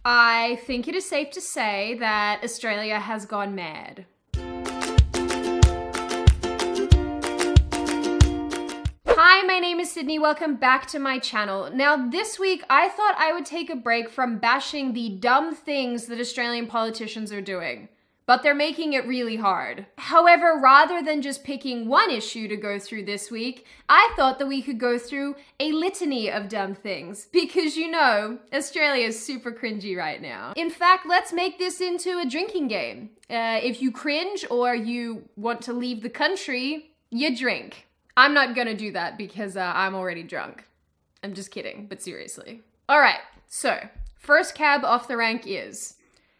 I think it is safe to say that Australia has gone mad. Hi, my name is Sydney. Welcome back to my channel. Now, this week, I thought I would take a break from bashing the dumb things that Australian politicians are doing. But they're making it really hard. However, rather than just picking one issue to go through this week, I thought that we could go through a litany of dumb things. Because you know, Australia is super cringy right now. In fact, let's make this into a drinking game. If you cringe or you want to leave the country, you drink. I'm not gonna do that because I'm already drunk. I'm just kidding, but seriously. All right, so first cab off the rank is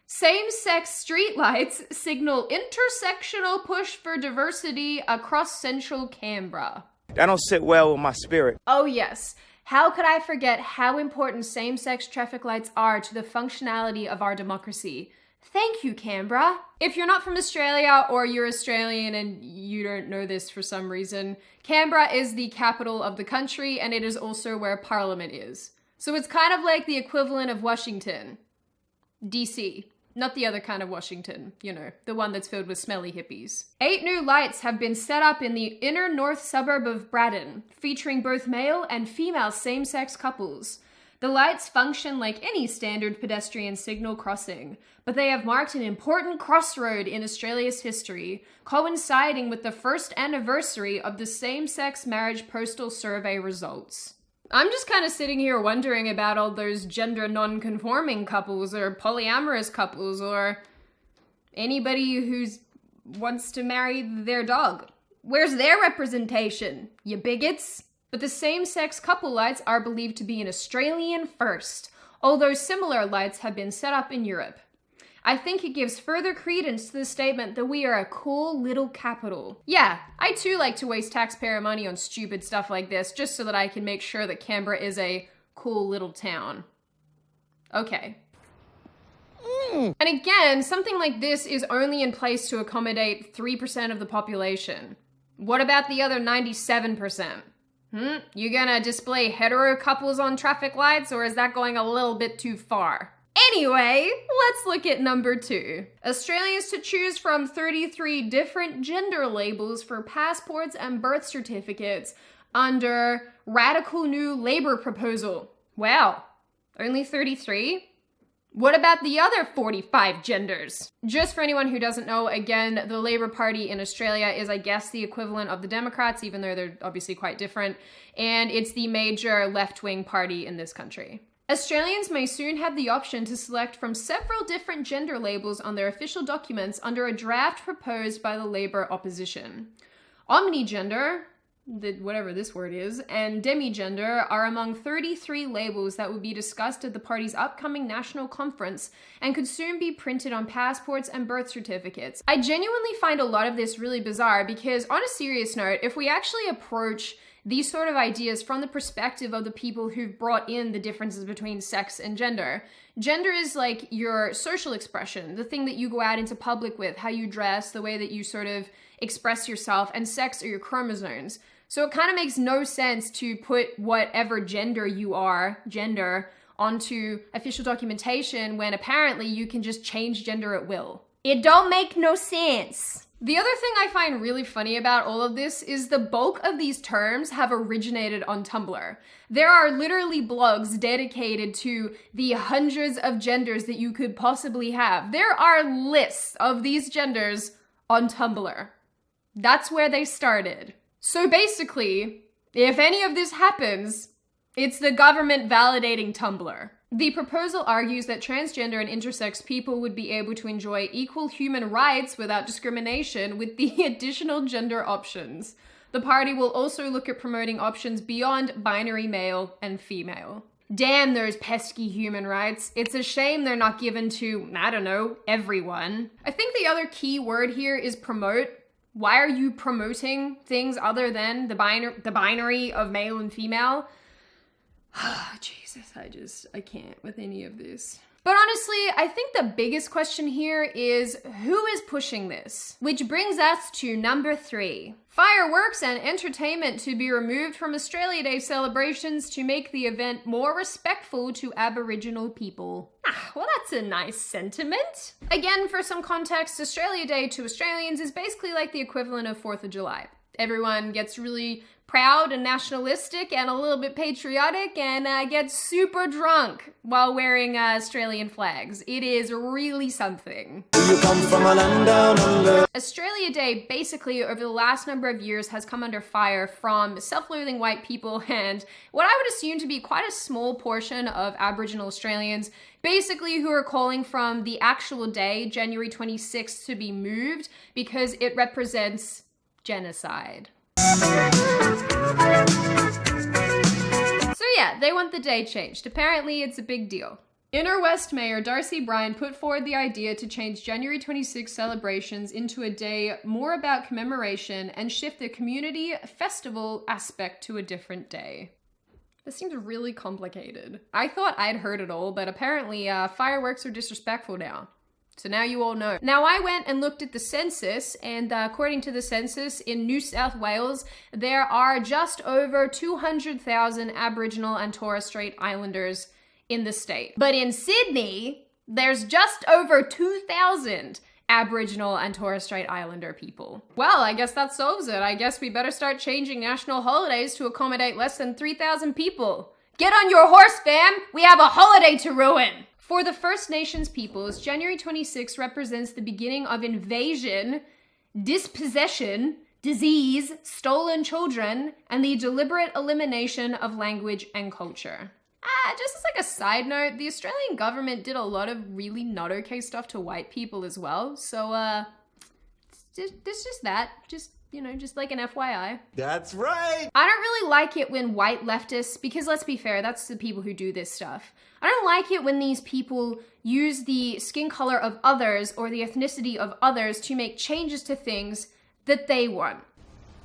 same-sex streetlights signal intersectional push for diversity across central Canberra. That don't sit well with my spirit. Oh yes. How could I forget how important same-sex traffic lights are to the functionality of our democracy? Thank you, Canberra. If you're not from Australia or you're Australian and you don't know this for some reason, Canberra is the capital of the country and it is also where Parliament is. So it's kind of like the equivalent of Washington, DC. Not the other kind of Washington, you know, the one that's filled with smelly hippies. 8 new lights have been set up in the inner north suburb of Braddon, featuring both male and female same-sex couples. The lights function like any standard pedestrian signal crossing, but they have marked an important crossroad in Australia's history, coinciding with the first anniversary of the same-sex marriage postal survey results. I'm just kind of sitting here wondering about all those gender non-conforming couples or polyamorous couples or anybody who wants to marry their dog. Where's their representation, you bigots? But the same-sex couple lights are believed to be an Australian first, although similar lights have been set up in Europe. I think it gives further credence to the statement that we are a cool little capital. Yeah, I too like to waste taxpayer money on stupid stuff like this just so that I can make sure that Canberra is a cool little town. Okay. And again, something like this is only in place to accommodate 3% of the population. What about the other 97%? You gonna display hetero couples on traffic lights, or is that going a little bit too far? Anyway, let's look at number 2. Australians to choose from 33 different gender labels for passports and birth certificates under radical new Labour proposal. Wow, only 33? What about the other 45 genders? Just for anyone who doesn't know, again, the Labour Party in Australia is, I guess, the equivalent of the Democrats, even though they're obviously quite different, and it's the major left-wing party in this country. Australians may soon have the option to select from several different gender labels on their official documents under a draft proposed by the Labour opposition. Omnigender, whatever this word is, and demigender are among 33 labels that will be discussed at the party's upcoming national conference and could soon be printed on passports and birth certificates. I genuinely find a lot of this really bizarre because, on a serious note, if we actually approach these sort of ideas from the perspective of the people who've brought in the differences between sex and gender. Gender is like your social expression, the thing that you go out into public with, how you dress, the way that you sort of express yourself, and sex are your chromosomes. So it kind of makes no sense to put whatever gender you are, gender, onto official documentation when apparently you can just change gender at will. It don't make no sense. The other thing I find really funny about all of this is the bulk of these terms have originated on Tumblr. There are literally blogs dedicated to the hundreds of genders that you could possibly have. There are lists of these genders on Tumblr. That's where they started. So basically, if any of this happens, it's the government validating Tumblr. The proposal argues that transgender and intersex people would be able to enjoy equal human rights without discrimination with the additional gender options. The party will also look at promoting options beyond binary male and female. Damn those pesky human rights. It's a shame they're not given to, I don't know, everyone. I think the other key word here is promote. Why are you promoting things other than the binary of male and female? Jesus, I can't with any of this. But honestly, I think the biggest question here is who is pushing this? Which brings us to number 3. Fireworks and entertainment to be removed from Australia Day celebrations to make the event more respectful to Aboriginal people. Well, that's a nice sentiment. Again, for some context, Australia Day to Australians is basically like the equivalent of 4th of July. Everyone gets really proud and nationalistic and a little bit patriotic and gets super drunk while wearing Australian flags. It is really something. You come from a land down under. Australia Day basically over the last number of years has come under fire from self-loathing white people and what I would assume to be quite a small portion of Aboriginal Australians, basically who are calling from the actual day, January 26th, to be moved because it represents genocide. So yeah, they want the day changed. Apparently it's a big deal. Inner West Mayor Darcy Bryan put forward the idea to change January 26 celebrations into a day more about commemoration and shift the community festival aspect to a different day. This seems really complicated. I thought I'd heard it all, but apparently fireworks are disrespectful now. So now you all know. Now I went and looked at the census, and according to the census in New South Wales, there are just over 200,000 Aboriginal and Torres Strait Islanders in the state. But in Sydney, there's just over 2,000 Aboriginal and Torres Strait Islander people. Well, I guess that solves it. I guess we better start changing national holidays to accommodate less than 3,000 people. Get on your horse, fam! We have a holiday to ruin! For the First Nations peoples, January 26 represents the beginning of invasion, dispossession, disease, stolen children, and the deliberate elimination of language and culture. Just as like a side note, the Australian government did a lot of really not okay stuff to white people as well. So, there's just that. Just like an FYI. That's right. I don't really like it when white leftists, because let's be fair, that's the people who do this stuff. I don't like it when these people use the skin color of others or the ethnicity of others to make changes to things that they want.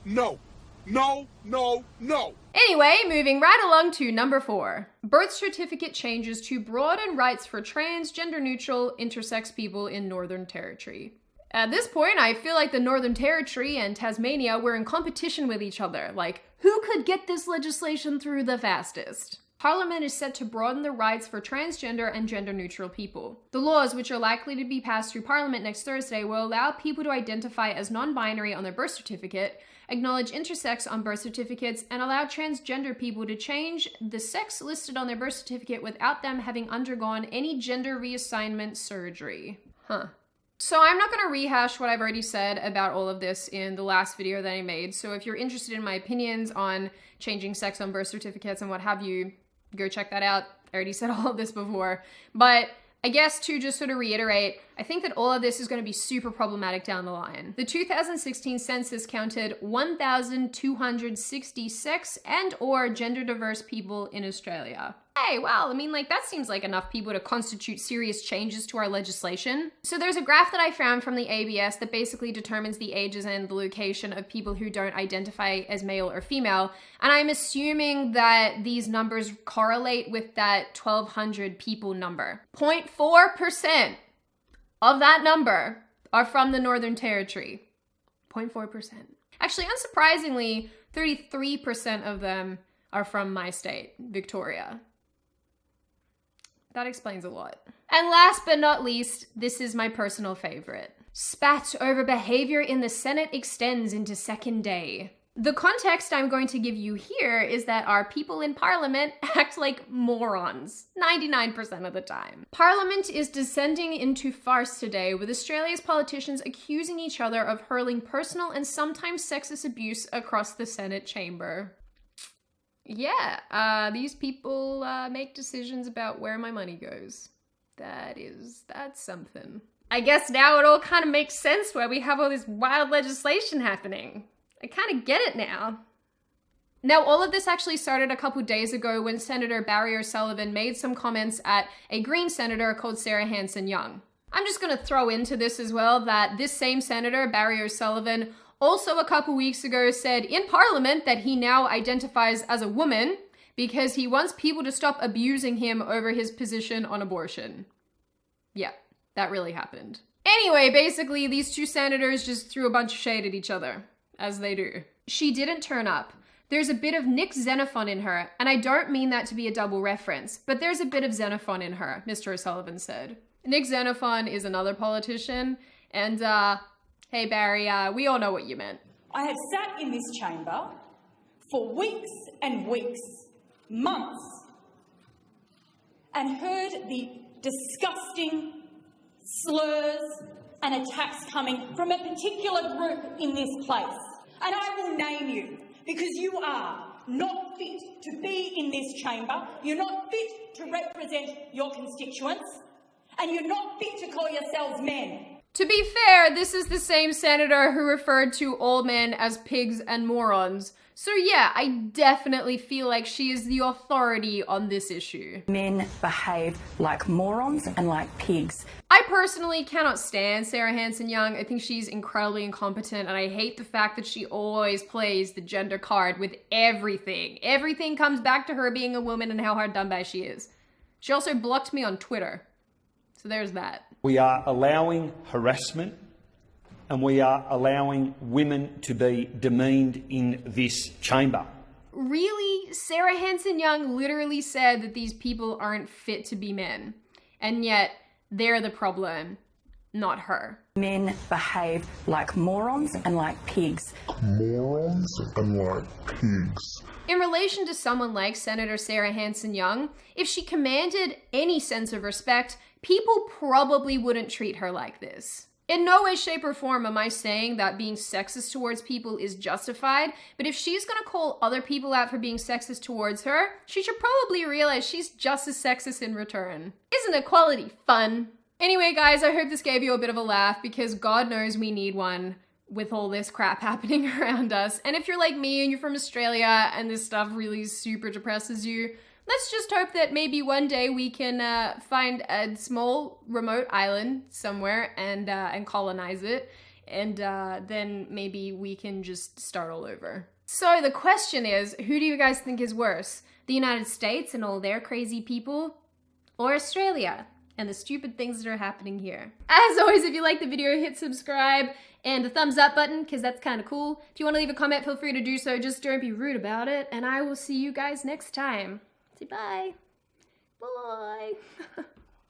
No. No, no, no. Anyway, moving right along to number 4. Birth certificate changes to broaden rights for trans, gender-neutral, intersex people in Northern Territory. At this point, I feel like the Northern Territory and Tasmania were in competition with each other. Like, who could get this legislation through the fastest? Parliament is set to broaden the rights for transgender and gender-neutral people. The laws, which are likely to be passed through Parliament next Thursday, will allow people to identify as non-binary on their birth certificate, acknowledge intersex on birth certificates, and allow transgender people to change the sex listed on their birth certificate without them having undergone any gender reassignment surgery. So I'm not going to rehash what I've already said about all of this in the last video that I made. So if you're interested in my opinions on changing sex on birth certificates and what have you, go check that out. I already said all of this before. But I guess to just sort of reiterate, I think that all of this is going to be super problematic down the line. The 2016 census counted 1,260 sex and or gender diverse people in Australia. Hey, well, I mean, like, that seems like enough people to constitute serious changes to our legislation. So there's a graph that I found from the ABS that basically determines the ages and the location of people who don't identify as male or female. And I'm assuming that these numbers correlate with that 1,200 people number. 0.4% of that number are from the Northern Territory. 0.4%. Actually, unsurprisingly, 33% of them are from my state, Victoria. That explains a lot. And last but not least, this is my personal favorite. Spat over behavior in the Senate extends into second day. The context I'm going to give you here is that our people in Parliament act like morons 99% of the time. Parliament is descending into farce today, with Australia's politicians accusing each other of hurling personal and sometimes sexist abuse across the Senate chamber. Yeah, these people make decisions about where my money goes. That's something. I guess now it all kind of makes sense why we have all this wild legislation happening. I kind of get it now. Now, all of this actually started a couple days ago when Senator Barry O'Sullivan made some comments at a Green senator called Sarah Hanson-Young. I'm just going to throw into this as well that this same senator, Barry O'Sullivan, also a couple weeks ago said in Parliament that he now identifies as a woman because he wants people to stop abusing him over his position on abortion. Yeah, that really happened. Anyway, basically, these two senators just threw a bunch of shade at each other, as they do. She didn't turn up. There's a bit of Nick Xenophon in her, and I don't mean that to be a double reference, but there's a bit of Xenophon in her, Mr. O'Sullivan said. Nick Xenophon is another politician, and hey Barry, we all know what you meant. I have sat in this chamber for weeks and weeks, months, and heard the disgusting slurs and attacks coming from a particular group in this place. And I will name you, because you are not fit to be in this chamber, you're not fit to represent your constituents, and you're not fit to call yourselves men. To be fair, this is the same senator who referred to all men as pigs and morons. So yeah, I definitely feel like she is the authority on this issue. Men behave like morons and like pigs. I personally cannot stand Sarah Hanson-Young. I think she's incredibly incompetent, and I hate the fact that she always plays the gender card with everything. Everything comes back to her being a woman and how hard done by she is. She also blocked me on Twitter. So there's that. We are allowing harassment, and we are allowing women to be demeaned in this chamber. Really? Sarah Hanson-Young literally said that these people aren't fit to be men, and yet they're the problem, not her. Men behave like morons and like pigs. Morons and like pigs. In relation to someone like Senator Sarah Hanson-Young, if she commanded any sense of respect, people probably wouldn't treat her like this. In no way, shape, or form am I saying that being sexist towards people is justified, but if she's gonna call other people out for being sexist towards her, she should probably realize she's just as sexist in return. Isn't equality fun? Anyway, guys, I hope this gave you a bit of a laugh, because God knows we need one with all this crap happening around us. And if you're like me and you're from Australia and this stuff really super depresses you, let's just hope that maybe one day we can find a small remote island somewhere and colonize it, and then maybe we can just start all over. So the question is, who do you guys think is worse? The United States and all their crazy people, or Australia and the stupid things that are happening here? As always, if you like the video, hit subscribe and the thumbs up button, because that's kind of cool. If you want to leave a comment, feel free to do so. Just don't be rude about it, and I will see you guys next time. Say bye. Bye.